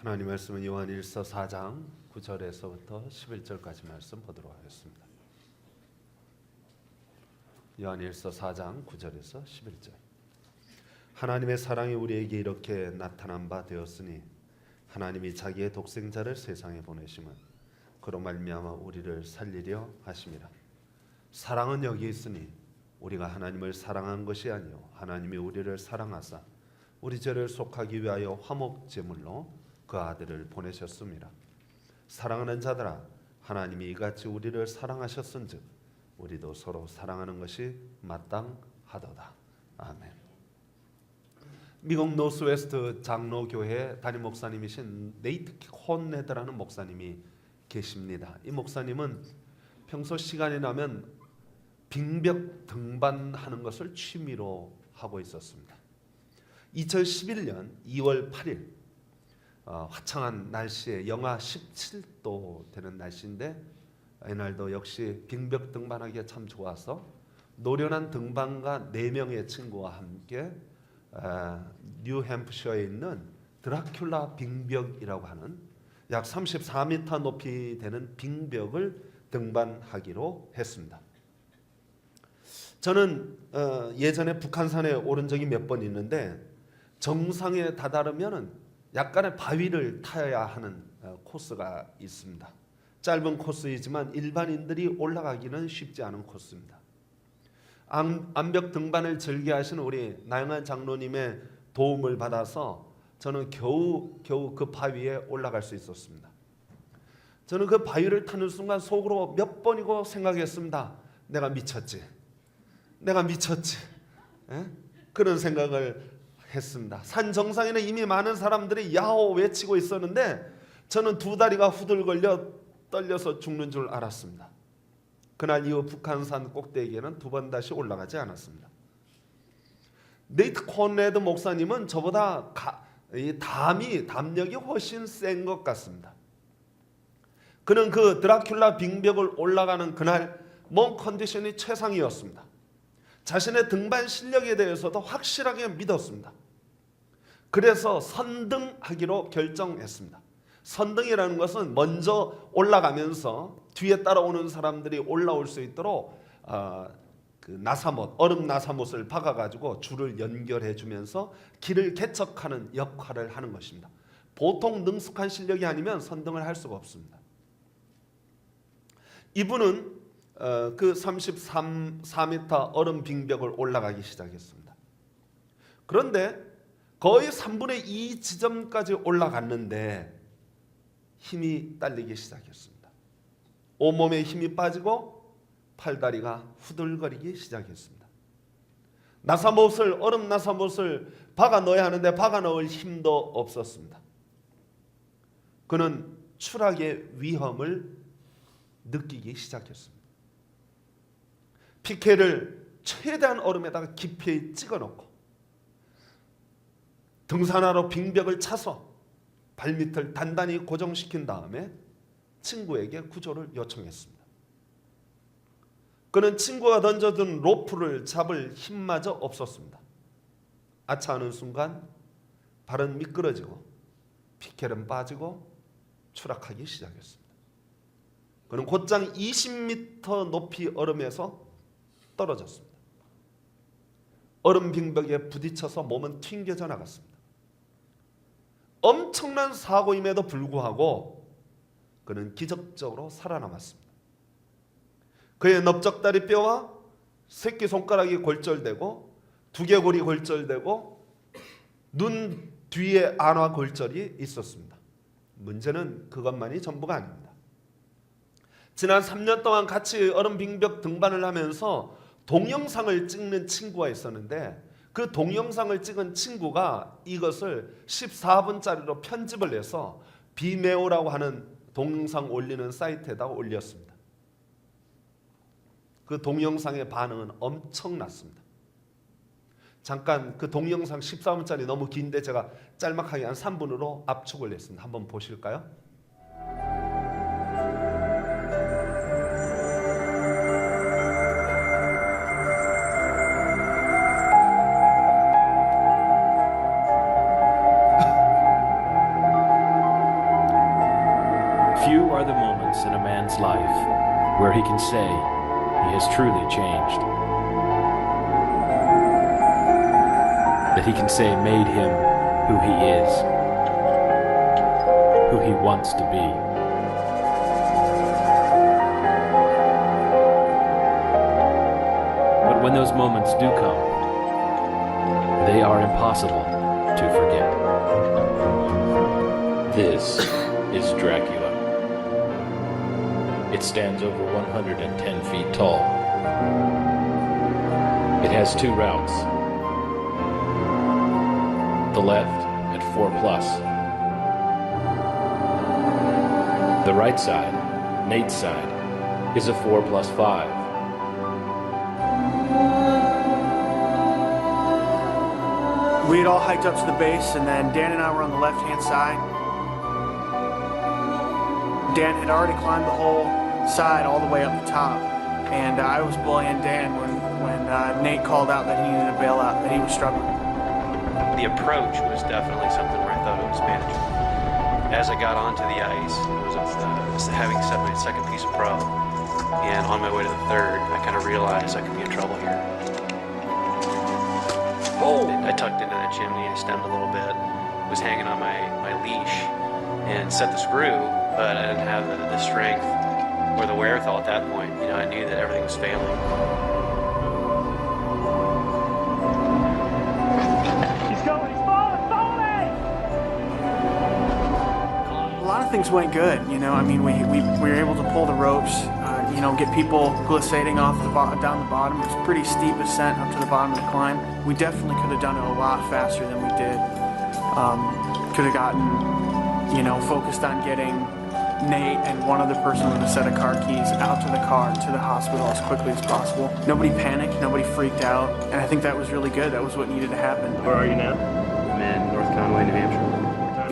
하나님 말씀은 요한일서 4장 9절에서부터 11절까지 말씀 보도록 하겠습니다. 요한일서 4장 9절에서 11절. 하나님의 사랑이 우리에게 이렇게 나타난 바 되었으니 하나님이 자기의 독생자를 세상에 보내심은 그로 말미암아 우리를 살리려 하심이라. 사랑은 여기 있으니 우리가 하나님을 사랑한 것이 아니요 하나님이 우리를 사랑하사 우리 죄를 속하기 위하여 화목 제물로 그 아들을 보내셨습니다. 사랑하는 자들아, 하나님이 이같이 우리를 사랑하셨은즉 우리도 서로 사랑하는 것이 마땅하도다. 아멘. 미국 노스웨스트 장로교회 담임 목사님이신 네이트 콘네드라는 목사님이 계십니다. 이 목사님은 평소 시간이 나면 빙벽 등반하는 것을 취미로 하고 있었습니다. 2011년 2월 8일 화창한 날씨에 영하 17도 되는 날씨인데 이날도 역시 빙벽 등반하기가 참 좋아서 노련한 등반가 4명의 친구와 함께 뉴햄프셔에 있는 드라큘라 빙벽이라고 하는 약 34m 높이 되는 빙벽을 등반하기로 했습니다. 저는 예전에 북한산에 오른 적이 몇 번 있는데 정상에 다다르면은 약간의 바위를 타야 하는 코스가 있습니다. 짧은 코스이지만 일반인들이 올라가기는 쉽지 않은 코스입니다. 암벽 등반을 즐겨하시는 우리 나영한 장로님의 도움을 받아서 저는 겨우 그 바위에 올라갈 수 있었습니다. 저는 그 바위를 타는 순간 속으로 몇 번이고 생각했습니다. 내가 미쳤지. 그런 생각을 했습니다. 산 정상에는 이미 많은 사람들이 야호 외치고 있었는데 저는 두 다리가 후들걸려 떨려서 죽는 줄 알았습니다. 그날 이후 북한산 꼭대기에는 두 번 다시 올라가지 않았습니다. 네이트 콘네드 목사님은 저보다 담력이 훨씬 센 것 같습니다. 그는 그 드라큘라 빙벽을 올라가는 그날 몸 컨디션이 최상이었습니다. 자신의 등반 실력에 대해서도 확실하게 믿었습니다. 그래서 선등하기로 결정했습니다. 선등이라는 것은 먼저 올라가면서 뒤에 따라오는 사람들이 올라올 수 있도록 그 나사못, 얼음 나사못을 박아가지고 줄을 연결해 주면서 길을 개척하는 역할을 하는 것입니다. 보통 능숙한 실력이 아니면 선등을 할 수가 없습니다. 이분은 그 34m 얼음 빙벽을 올라가기 시작했습니다. 그런데 거의 3분의 2 지점까지 올라갔는데 힘이 딸리기 시작했습니다. 온몸에 힘이 빠지고 팔다리가 후들거리기 시작했습니다. 얼음 나사못을 박아 넣어야 하는데 박아 넣을 힘도 없었습니다. 그는 추락의 위험을 느끼기 시작했습니다. 피켓을 최대한 얼음에다가 깊이 찍어놓고 등산화로 빙벽을 차서 발밑을 단단히 고정시킨 다음에 친구에게 구조를 요청했습니다. 그는 친구가 던져둔 로프를 잡을 힘마저 없었습니다. 아차하는 순간 발은 미끄러지고 피켓은 빠지고 추락하기 시작했습니다. 그는 곧장 20m 높이 얼음에서 떨어졌습니다. 얼음 빙벽에 부딪혀서 몸은 튕겨져 나갔습니다. 엄청난 사고임에도 불구하고 그는 기적적으로 살아남았습니다. 그의 넓적다리 뼈와 새끼손가락이 골절되고 두개골이 골절되고 눈 뒤에 안화 골절이 있었습니다. 문제는 그것만이 전부가 아닙니다. 지난 3년 동안 같이 얼음 빙벽 등반을 하면서 동영상을 찍는 친구가 있었는데 그 동영상을 찍은 친구가 이것을 14분짜리로 편집을 해서 비메오라고 하는 동영상 올리는 사이트에다가 올렸습니다. 그 동영상의 반응은 엄청났습니다. 잠깐 그 동영상 14분짜리 너무 긴데 제가 짤막하게 한 3분으로 압축을 했습니다. 한번 보실까요? Few are the moments in a man's life where he can say he has truly changed. That he can say made him who he is, who he wants to be. But when those moments do come, they are impossible to forget. This is Dracula. It stands over 110 feet tall. It has two routes. The left at 4+. The right side, Nate's side, is a 4+5. We had all hiked up to the base, and then Dan and I were on the left-hand side. Dan had already climbed the whole side all the way up the top, and I was bullying Dan when Nate called out that he needed to bail out, that he was struggling. The approach was definitely something where I thought it was manageable. As I got onto the ice, it was having set my second piece of pro, and on my way to the third, I kind of realized I could be in trouble here. I tucked into that chimney, I stemmed a little bit, was hanging on my leash, and set the screw, but I didn't have the strength or the wherewithal at that point. You know, I knew that everything was failing. A lot of things went good, you know. I mean, we were able to pull the ropes, you know, get people glissading off down the bottom. It was a pretty steep ascent up to the bottom of the climb. We definitely could have done it a lot faster than we did. Could have gotten, you know, focused on getting Nate and one other person with a set of car keys out to the car to the hospital as quickly as possible. Nobody panicked, nobody freaked out, and I think that was really good. That was what needed to happen. Where are you now? I'm in North Conway, New Hampshire.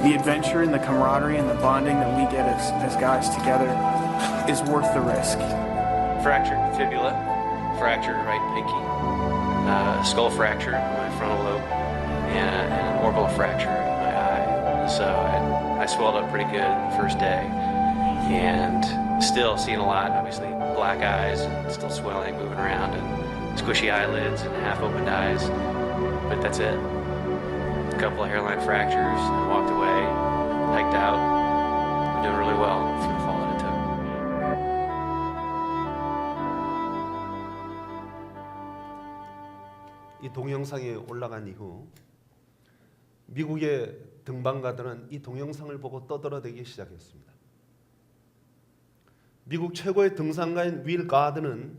The adventure and the camaraderie and the bonding that we get as guys together is worth the risk. Fractured fibula, fractured right pinky, skull fracture in my frontal lobe, and an orbital fracture in my eye. So I swelled up pretty good the first day, and still seeing a lot, obviously black eyes, and still swelling, moving around, and squishy eyelids and half opened eyes, but that's it. A couple of hairline fractures, I walked away, hiked out. I'm doing really well for the fall that it took. 이 동영상이 올라간 이후 미국의 등반가들은 이 동영상을 보고 떠들어대기 시작했습니다. 미국 최고의 등산가인 윌 가드는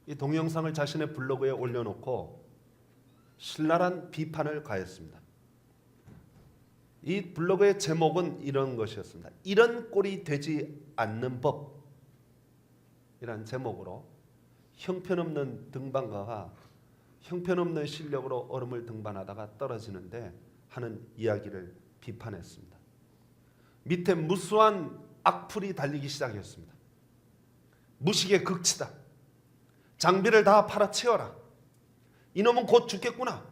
이 동영상을 자신의 블로그에 올려놓고 신랄한 비판을 가했습니다. 이 블로그의 제목은 이런 것이었습니다. 이런 꼴이 되지 않는 법 이란 제목으로 형편없는 등반가가 형편없는 실력으로 얼음을 등반하다가 떨어지는데 하는 이야기를 비판했습니다. 밑에 무수한 악플이 달리기 시작했습니다. 무식의 극치다. 장비를 다 팔아치워라. 이놈은 곧 죽겠구나.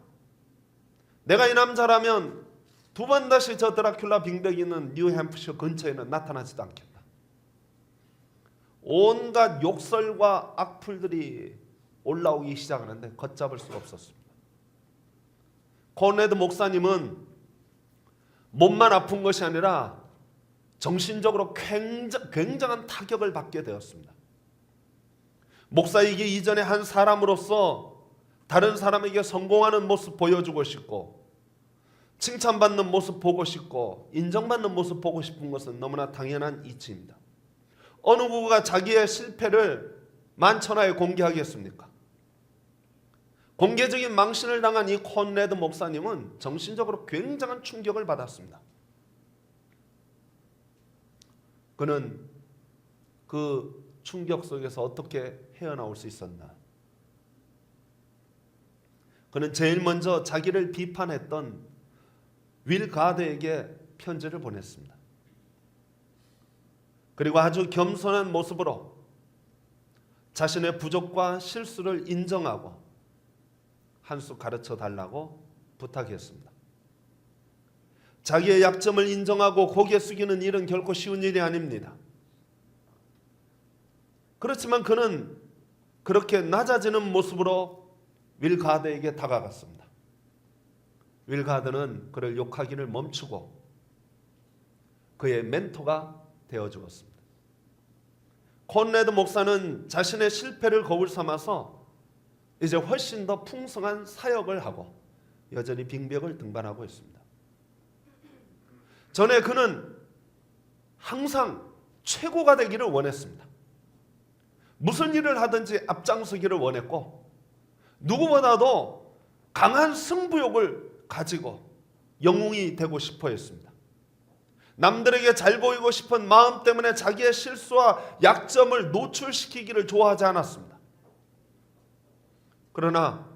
내가 이 남자라면 두 번 다시 저 드라큘라 빙벽이 있는 뉴햄프셔 근처에는 나타나지도 않겠다. 온갖 욕설과 악플들이 올라오기 시작하는데 걷잡을 수가 없었습니다. 코네드 목사님은 몸만 아픈 것이 아니라 정신적으로 굉장한 타격을 받게 되었습니다. 목사이기 이전에 한 사람으로서 다른 사람에게 성공하는 모습 보여주고 싶고 칭찬받는 모습 보고 싶고 인정받는 모습 보고 싶은 것은 너무나 당연한 이치입니다. 어느 누구가 자기의 실패를 만천하에 공개하겠습니까? 공개적인 망신을 당한 이 콘레드 목사님은 정신적으로 굉장한 충격을 받았습니다. 그는 그 충격 속에서 어떻게 헤어나올 수 있었나? 그는 제일 먼저 자기를 비판했던 윌 가드에게 편지를 보냈습니다. 그리고 아주 겸손한 모습으로 자신의 부족과 실수를 인정하고 한 수 가르쳐 달라고 부탁했습니다. 자기의 약점을 인정하고 고개 숙이는 일은 결코 쉬운 일이 아닙니다. 그렇지만 그는 그렇게 낮아지는 모습으로 윌 가드에게 다가갔습니다. 윌 가드는 그를 욕하기를 멈추고 그의 멘토가 되어 주었습니다. 콘레드 목사는 자신의 실패를 거울 삼아서 이제 훨씬 더 풍성한 사역을 하고 여전히 빙벽을 등반하고 있습니다. 전에 그는 항상 최고가 되기를 원했습니다. 무슨 일을 하든지 앞장서기를 원했고 누구보다도 강한 승부욕을 가지고 영웅이 되고 싶어 했습니다. 남들에게 잘 보이고 싶은 마음 때문에 자기의 실수와 약점을 노출시키기를 좋아하지 않았습니다. 그러나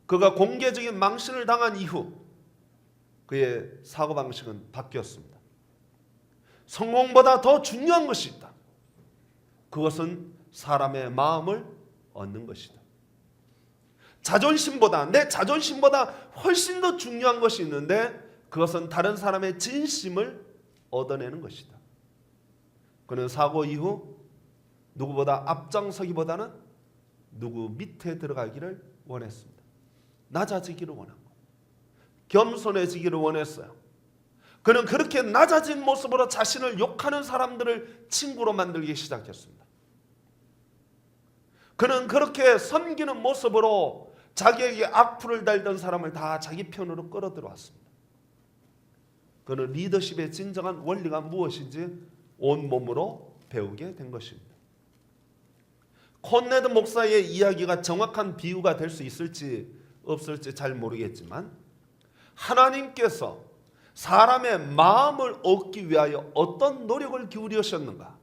그가 공개적인 망신을 당한 이후 그의 사고방식은 바뀌었습니다. 성공보다 더 중요한 것이 있다. 그것은 사람의 마음을 얻는 것이다. 내 자존심보다 훨씬 더 중요한 것이 있는데 그것은 다른 사람의 진심을 얻어내는 것이다. 그는 사고 이후 누구보다 앞장서기보다는 누구 밑에 들어가기를 원했습니다. 낮아지기를 원한 것, 겸손해지기를 원했어요. 그는 그렇게 낮아진 모습으로 자신을 욕하는 사람들을 친구로 만들기 시작했습니다. 그는 그렇게 섬기는 모습으로 자기에게 악플을 달던 사람을 다 자기 편으로 끌어들여왔습니다. 그는 리더십의 진정한 원리가 무엇인지 온몸으로 배우게 된 것입니다. 콘레드 목사의 이야기가 정확한 비유가 될 수 있을지 없을지 잘 모르겠지만 하나님께서 사람의 마음을 얻기 위하여 어떤 노력을 기울이셨는가,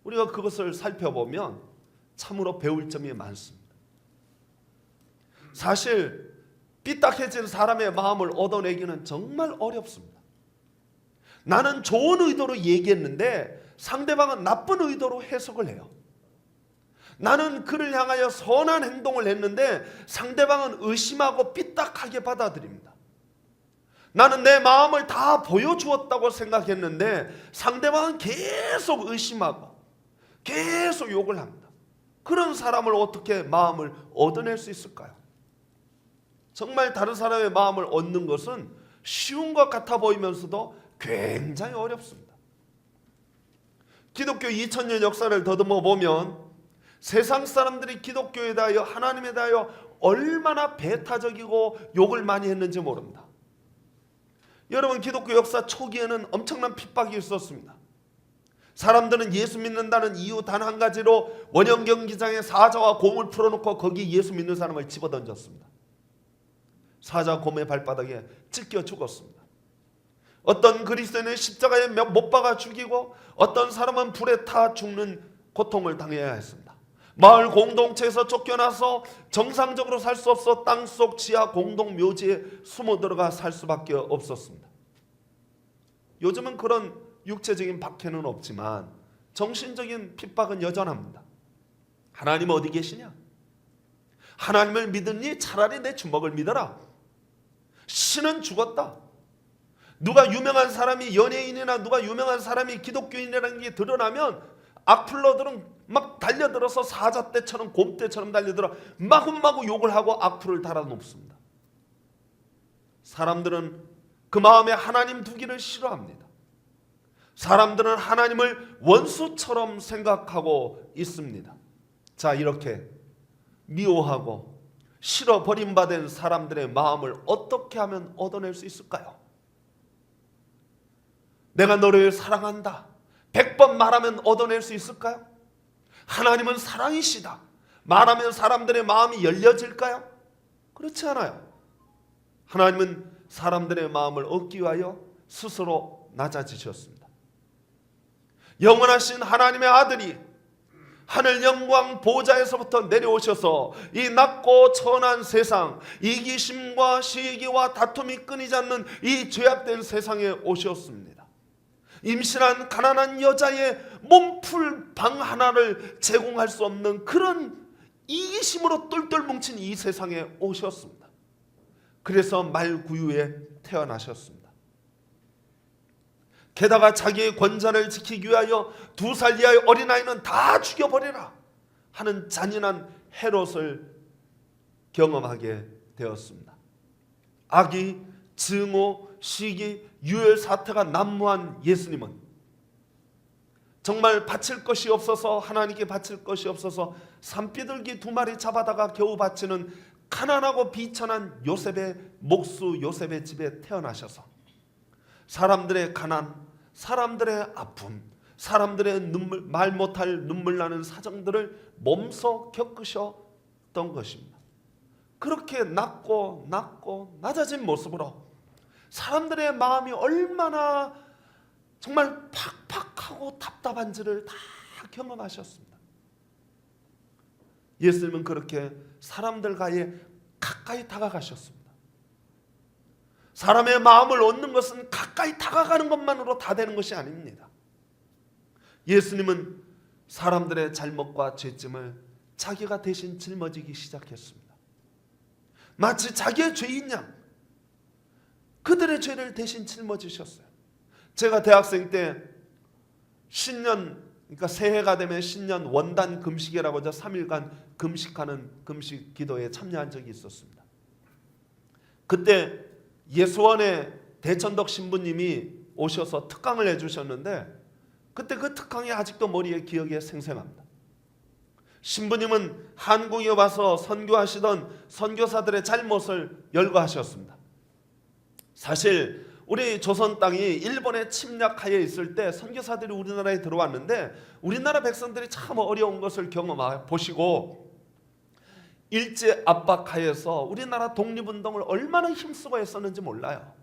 우리가 그것을 살펴보면 참으로 배울 점이 많습니다. 사실 삐딱해진 사람의 마음을 얻어내기는 정말 어렵습니다. 나는 좋은 의도로 얘기했는데 상대방은 나쁜 의도로 해석을 해요. 나는 그를 향하여 선한 행동을 했는데 상대방은 의심하고 삐딱하게 받아들입니다. 나는 내 마음을 다 보여주었다고 생각했는데 상대방은 계속 의심하고 계속 욕을 합니다. 그런 사람을 어떻게 마음을 얻어낼 수 있을까요? 정말 다른 사람의 마음을 얻는 것은 쉬운 것 같아 보이면서도 굉장히 어렵습니다. 기독교 2000년 역사를 더듬어 보면 세상 사람들이 기독교에 대하여 하나님에 대하여 얼마나 배타적이고 욕을 많이 했는지 모릅니다. 여러분, 기독교 역사 초기에는 엄청난 핍박이 있었습니다. 사람들은 예수 믿는다는 이유 단 한 가지로 원형 경기장에 사자와 곰을 풀어놓고 거기 예수 믿는 사람을 집어던졌습니다. 사자 곰의 발바닥에 찢겨 죽었습니다. 어떤 그리스도인은 십자가에 못 박아 죽이고 어떤 사람은 불에 타 죽는 고통을 당해야 했습니다. 마을 공동체에서 쫓겨나서 정상적으로 살 수 없어 땅속 지하 공동 묘지에 숨어 들어가 살 수밖에 없었습니다. 요즘은 그런 육체적인 박해는 없지만 정신적인 핍박은 여전합니다. 하나님 어디 계시냐? 하나님을 믿으니 차라리 내 주먹을 믿어라. 신은 죽었다. 누가 유명한 사람이 연예인이나 누가 유명한 사람이 기독교인이라는 게 드러나면 악플러들은 막 달려들어서 사자떼처럼 곰떼처럼 달려들어 마구마구 욕을 하고 악플을 달아놓습니다. 사람들은 그 마음에 하나님 두기를 싫어합니다. 사람들은 하나님을 원수처럼 생각하고 있습니다. 자, 이렇게 미워하고 싫어 버림받은 사람들의 마음을 어떻게 하면 얻어낼 수 있을까요? 내가 너를 사랑한다 100번 말하면 얻어낼 수 있을까요? 하나님은 사랑이시다 말하면 사람들의 마음이 열려질까요? 그렇지 않아요. 하나님은 사람들의 마음을 얻기 위하여 스스로 낮아지셨습니다. 영원하신 하나님의 아들이 하늘 영광 보좌에서부터 내려오셔서 이 낮고 천한 세상, 이기심과 시기와 다툼이 끊이지 않는 이 죄악된 세상에 오셨습니다. 임신한 가난한 여자의 몸풀 방 하나를 제공할 수 없는 그런 이기심으로 똘똘 뭉친 이 세상에 오셨습니다. 그래서 말구유에 태어나셨습니다. 게다가 자기의 권자를 지키기 위하여 2살 이하의 어린아이는 다 죽여버리라. 하는 잔인한 헤롯을 경험하게 되었습니다. 악이, 증오, 시기, 유혈 사태가 난무한 예수님은 정말 바칠 것이 없어서, 하나님께 바칠 것이 없어서 산비둘기 2마리 잡아다가 겨우 바치는 가난하고 비천한 요셉의 목수 요셉의 집에 태어나셔서 사람들의 가난, 사람들의 아픔, 사람들의 눈물, 말 못할 눈물 나는 사정들을 몸소 겪으셨던 것입니다. 그렇게 낮고 낮아진 모습으로 사람들의 마음이 얼마나 정말 팍팍하고 답답한지를 다 경험하셨습니다. 예수님은 그렇게 사람들과의 가까이 다가가셨습니다. 사람의 마음을 얻는 것은 가까이 다가가는 것만으로 다 되는 것이 아닙니다. 예수님은 사람들의 잘못과 죄짐을 자기가 대신 짊어지기 시작했습니다. 마치 자기의 죄인 양 그들의 죄를 대신 짊어지셨어요. 제가 대학생 때 신년, 그러니까 새해가 되면 신년 원단 금식이라고 해서 3일간 금식하는 금식 기도에 참여한 적이 있었습니다. 그때 예수원의 대천덕 신부님이 오셔서 특강을 해주셨는데 그때 그 특강이 아직도 머리에 기억에 생생합니다. 신부님은 한국에 와서 선교하시던 선교사들의 잘못을 열거하셨습니다. 사실 우리 조선 땅이 일본의 침략하에 있을 때 선교사들이 우리나라에 들어왔는데 우리나라 백성들이 참 어려운 것을 보시고 일제 압박하에서 우리나라 독립운동을 얼마나 힘쓰고 했었는지 몰라요.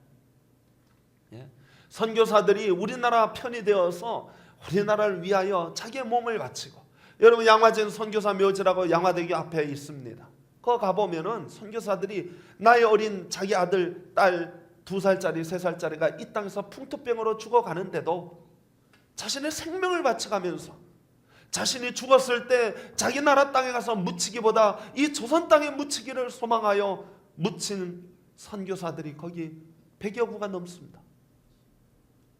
선교사들이 우리나라 편이 되어서 우리나라를 위하여 자기의 몸을 바치고, 여러분 양화진 선교사 묘지라고 양화대교 앞에 있습니다. 거기 가보면은 선교사들이 나의 어린 자기 아들, 딸 2살짜리, 3살짜리가 이 땅에서 풍토병으로 죽어가는데도 자신의 생명을 바쳐가면서 자신이 죽었을 때 자기 나라 땅에 가서 묻히기보다 이 조선 땅에 묻히기를 소망하여 묻힌 선교사들이 거기 100여 구가 넘습니다.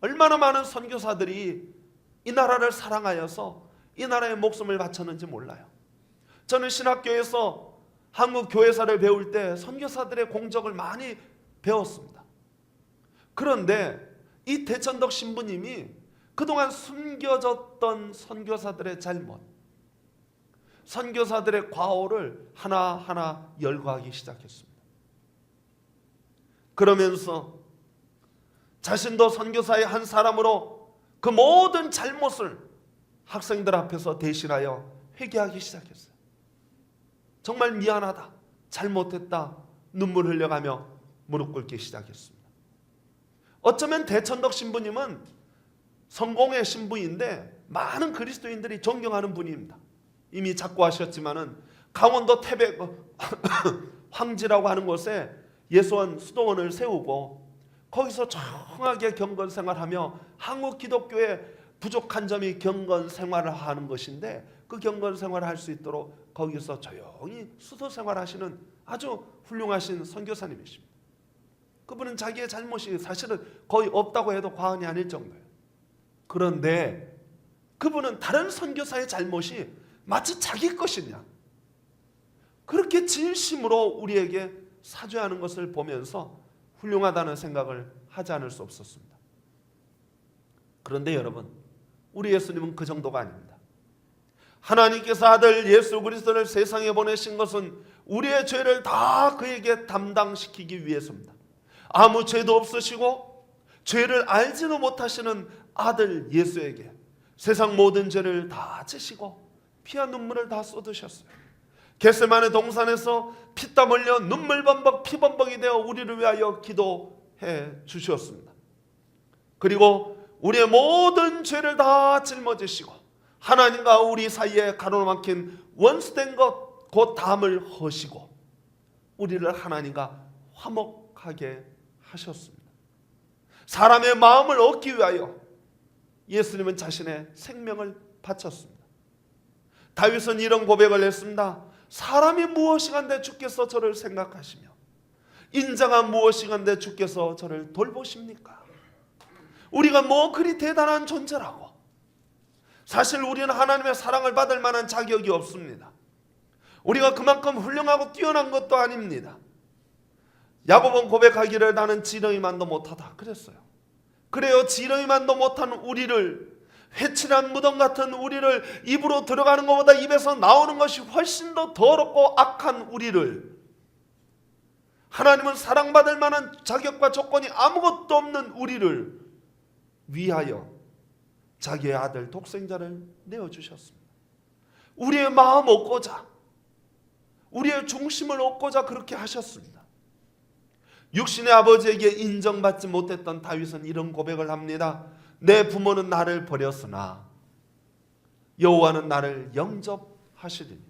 얼마나 많은 선교사들이 이 나라를 사랑하여서 이 나라의 목숨을 바쳤는지 몰라요. 저는 신학교에서 한국 교회사를 배울 때 선교사들의 공적을 많이 배웠습니다. 그런데 이 대천덕 신부님이 그동안 숨겨졌던 선교사들의 잘못, 선교사들의 과오를 하나하나 열거하기 시작했습니다. 그러면서 자신도 선교사의 한 사람으로 그 모든 잘못을 학생들 앞에서 대신하여 회개하기 시작했어요. 정말 미안하다, 잘못했다, 눈물 흘려가며 무릎 꿇기 시작했습니다. 어쩌면 대천덕 신부님은 성공의 신부인데 많은 그리스도인들이 존경하는 분입니다. 이미 작고하셨지만은 강원도 태백 황지라고 하는 곳에 예수원 수도원을 세우고 거기서 정하게 경건 생활하며 한국 기독교의 부족한 점이 경건 생활을 하는 것인데 그 경건 생활을 할 수 있도록 거기서 조용히 수도 생활하시는 아주 훌륭하신 선교사님이십니다. 그분은 자기의 잘못이 사실은 거의 없다고 해도 과언이 아닐 정도예요. 그런데 그분은 다른 선교사의 잘못이 마치 자기 것이냐, 그렇게 진심으로 우리에게 사죄하는 것을 보면서 훌륭하다는 생각을 하지 않을 수 없었습니다. 그런데 여러분, 우리 예수님은 그 정도가 아닙니다. 하나님께서 아들 예수 그리스도를 세상에 보내신 것은 우리의 죄를 다 그에게 담당시키기 위해서입니다. 아무 죄도 없으시고 죄를 알지도 못하시는 아들 예수에게 세상 모든 죄를 다 지시고 피와 눈물을 다 쏟으셨어요. 겟세마네 동산에서 피땀 흘려 눈물 범벅 피범벅이 되어 우리를 위하여 기도해 주셨습니다. 그리고 우리의 모든 죄를 다 짊어지시고 하나님과 우리 사이에 가로막힌 원수된 것 곧 담을 허시고 우리를 하나님과 화목하게 하셨습니다. 사람의 마음을 얻기 위하여 예수님은 자신의 생명을 바쳤습니다. 다윗은 이런 고백을 했습니다. 사람이 무엇이간데 주께서 저를 생각하시며 인자가 무엇이간데 주께서 저를 돌보십니까? 우리가 뭐 그리 대단한 존재라고, 사실 우리는 하나님의 사랑을 받을 만한 자격이 없습니다. 우리가 그만큼 훌륭하고 뛰어난 것도 아닙니다. 야곱은 고백하기를 나는 지렁이만도 못하다 그랬어요. 그래요. 지렁이만도 못한 우리를, 회칠한 무덤 같은 우리를, 입으로 들어가는 것보다 입에서 나오는 것이 훨씬 더 더럽고 악한 우리를, 하나님은 사랑받을 만한 자격과 조건이 아무것도 없는 우리를 위하여 자기의 아들 독생자를 내어주셨습니다. 우리의 마음 얻고자, 우리의 중심을 얻고자 그렇게 하셨습니다. 육신의 아버지에게 인정받지 못했던 다윗은 이런 고백을 합니다. 내 부모는 나를 버렸으나 여호와는 나를 영접하시리니.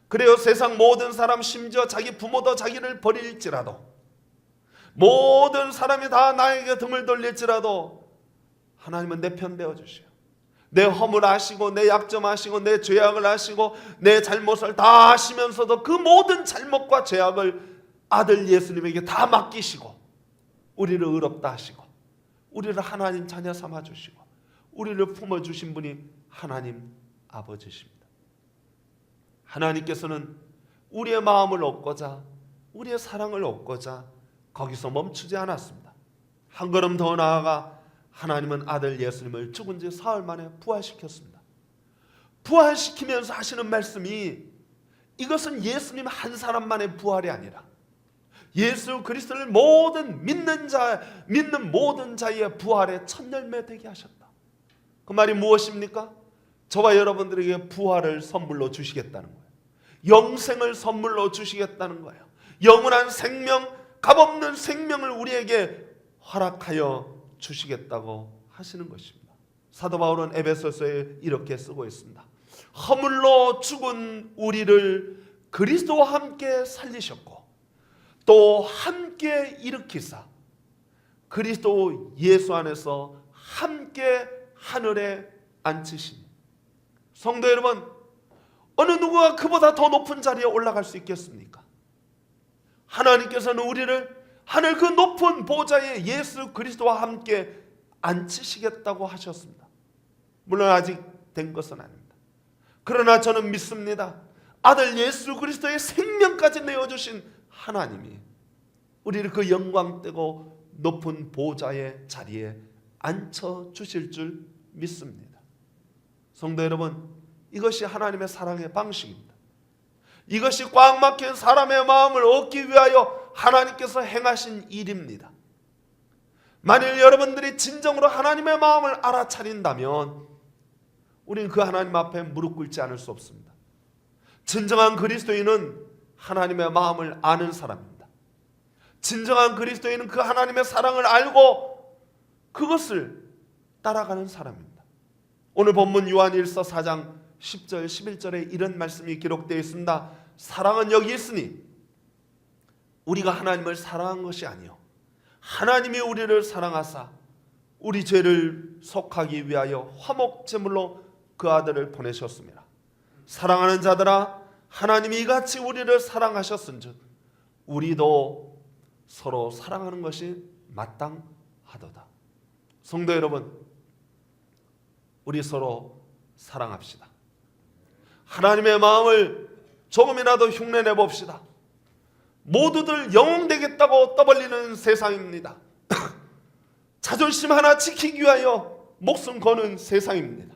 그래요. 세상 모든 사람, 심지어 자기 부모도 자기를 버릴지라도, 모든 사람이 다 나에게 등을 돌릴지라도 하나님은 내 편 되어주시오. 내 허물 아시고, 내 약점 아시고, 내 죄악을 아시고, 내 잘못을 다 아시면서도 그 모든 잘못과 죄악을 아들 예수님에게 다 맡기시고 우리를 의롭다 하시고 우리를 하나님 자녀 삼아주시고 우리를 품어주신 분이 하나님 아버지십니다. 하나님께서는 우리의 마음을 얻고자, 우리의 사랑을 얻고자 거기서 멈추지 않았습니다. 한 걸음 더 나아가 하나님은 아들 예수님을 죽은 지 사흘 만에 부활시켰습니다. 부활시키면서 하시는 말씀이, 이것은 예수님 한 사람만의 부활이 아니라 예수 그리스도를 믿는 모든 자의 부활의 첫 열매 되게 하셨다. 그 말이 무엇입니까? 저와 여러분들에게 부활을 선물로 주시겠다는 거예요. 영생을 선물로 주시겠다는 거예요. 영원한 생명, 값없는 생명을 우리에게 허락하여 주시겠다고 하시는 것입니다. 사도 바울은 에베소서에 이렇게 쓰고 있습니다. 허물로 죽은 우리를 그리스도와 함께 살리셨고 또 함께 일으키사 그리스도 예수 안에서 함께 하늘에 앉히시니. 성도 여러분, 어느 누구가 그보다 더 높은 자리에 올라갈 수 있겠습니까? 하나님께서는 우리를 하늘 그 높은 보좌에 예수 그리스도와 함께 앉히시겠다고 하셨습니다. 물론 아직 된 것은 아닙니다. 그러나 저는 믿습니다. 아들 예수 그리스도의 생명까지 내어주신 하나님이 우리를 그 영광되고 높은 보좌의 자리에 앉혀주실 줄 믿습니다. 성도 여러분, 이것이 하나님의 사랑의 방식입니다. 이것이 꽉 막힌 사람의 마음을 얻기 위하여 하나님께서 행하신 일입니다. 만일 여러분들이 진정으로 하나님의 마음을 알아차린다면 우리는 그 하나님 앞에 무릎 꿇지 않을 수 없습니다. 진정한 그리스도인은 하나님의 마음을 아는 사람입니다. 진정한 그리스도인은 그 하나님의 사랑을 알고 그것을 따라가는 사람입니다. 오늘 본문 요한일서 4장 10절 11절에 이런 말씀이 기록되어 있습니다. 사랑은 여기 있으니 우리가 하나님을 사랑한 것이 아니요 하나님이 우리를 사랑하사 우리 죄를 속하기 위하여 화목제물로 그 아들을 보내셨습니다. 사랑하는 자들아, 하나님이 이같이 우리를 사랑하셨은즉 우리도 서로 사랑하는 것이 마땅하도다. 성도 여러분, 우리 서로 사랑합시다. 하나님의 마음을 조금이라도 흉내내 봅시다. 모두들 영웅 되겠다고 떠벌리는 세상입니다. 자존심 하나 지키기 위하여 목숨 거는 세상입니다.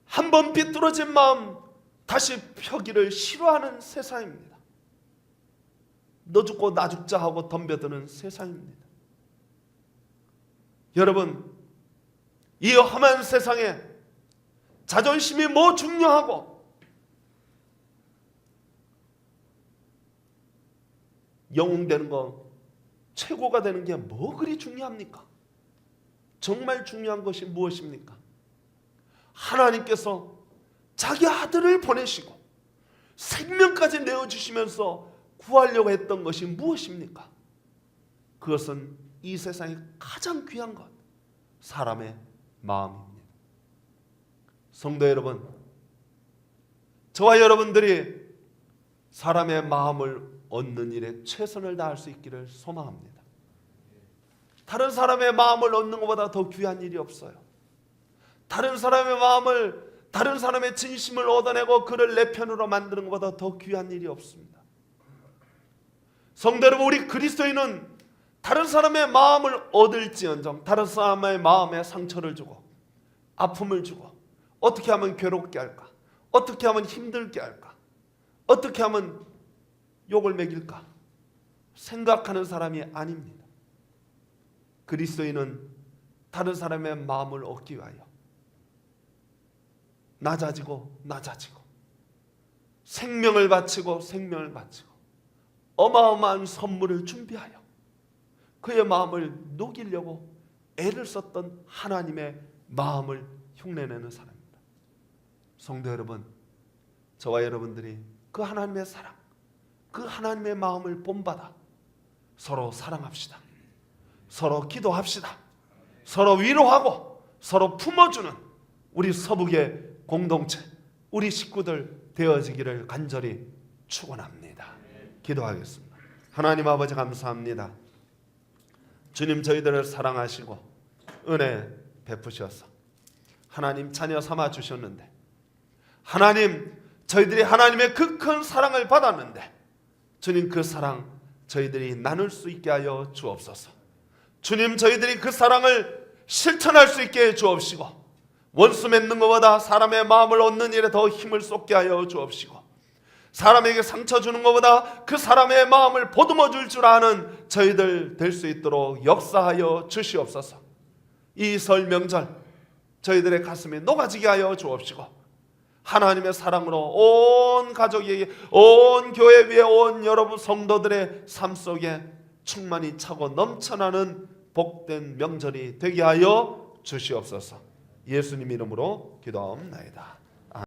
한번 비뚤어진 마음 다시 펴기를 싫어하는 세상입니다. 너 죽고 나 죽자 하고 덤벼드는 세상입니다. 여러분, 이 험한 세상에 자존심이 뭐 중요하고 영웅 되는 거, 최고가 되는 게 뭐 그리 중요합니까? 정말 중요한 것이 무엇입니까? 하나님께서 자기 아들을 보내시고 생명까지 내어주시면서 구하려고 했던 것이 무엇입니까? 그것은 이 세상에 가장 귀한 것, 사람의 마음입니다. 성도 여러분, 저와 여러분들이 사람의 마음을 얻는 일에 최선을 다할 수 있기를 소망합니다. 다른 사람의 마음을 얻는 것보다 더 귀한 일이 없어요. 다른 사람의 마음을, 다른 사람의 진심을 얻어내고 그를 내 편으로 만드는 것보다 더 귀한 일이 없습니다. 성도 여러분, 우리 그리스도인은 다른 사람의 마음을 얻을지언정 다른 사람의 마음에 상처를 주고 아픔을 주고 어떻게 하면 괴롭게 할까? 어떻게 하면 힘들게 할까? 어떻게 하면 욕을 먹일까? 생각하는 사람이 아닙니다. 그리스도인은 다른 사람의 마음을 얻기 위하여 낮아지고 생명을 바치고 어마어마한 선물을 준비하여 그의 마음을 녹이려고 애를 썼던 하나님의 마음을 흉내내는 사람입니다. 성도 여러분, 저와 여러분들이 그 하나님의 사랑, 그 하나님의 마음을 본받아 서로 사랑합시다. 서로 기도합시다. 서로 위로하고 서로 품어주는 우리 서북의 공동체, 우리 식구들 되어지기를 간절히 축원합니다. 기도하겠습니다. 하나님 아버지, 감사합니다. 주님, 저희들을 사랑하시고 은혜 베푸셔서 하나님 자녀 삼아 주셨는데, 하나님, 저희들이 하나님의 그 큰 사랑을 받았는데 주님, 그 사랑 저희들이 나눌 수 있게 하여 주옵소서. 주님, 저희들이 그 사랑을 실천할 수 있게 해 주옵시고, 원수 맺는 것보다 사람의 마음을 얻는 일에 더 힘을 쏟게 하여 주옵시고, 사람에게 상처 주는 것보다 그 사람의 마음을 보듬어 줄 줄 아는 저희들 될 수 있도록 역사하여 주시옵소서. 이 설 명절 저희들의 가슴에 녹아지게 하여 주옵시고, 하나님의 사랑으로 온 가족에게, 온 교회 위에, 온 여러분 성도들의 삶 속에 충만히 차고 넘쳐나는 복된 명절이 되게 하여 주시옵소서. 예수님 이름으로 기도하옵나이다.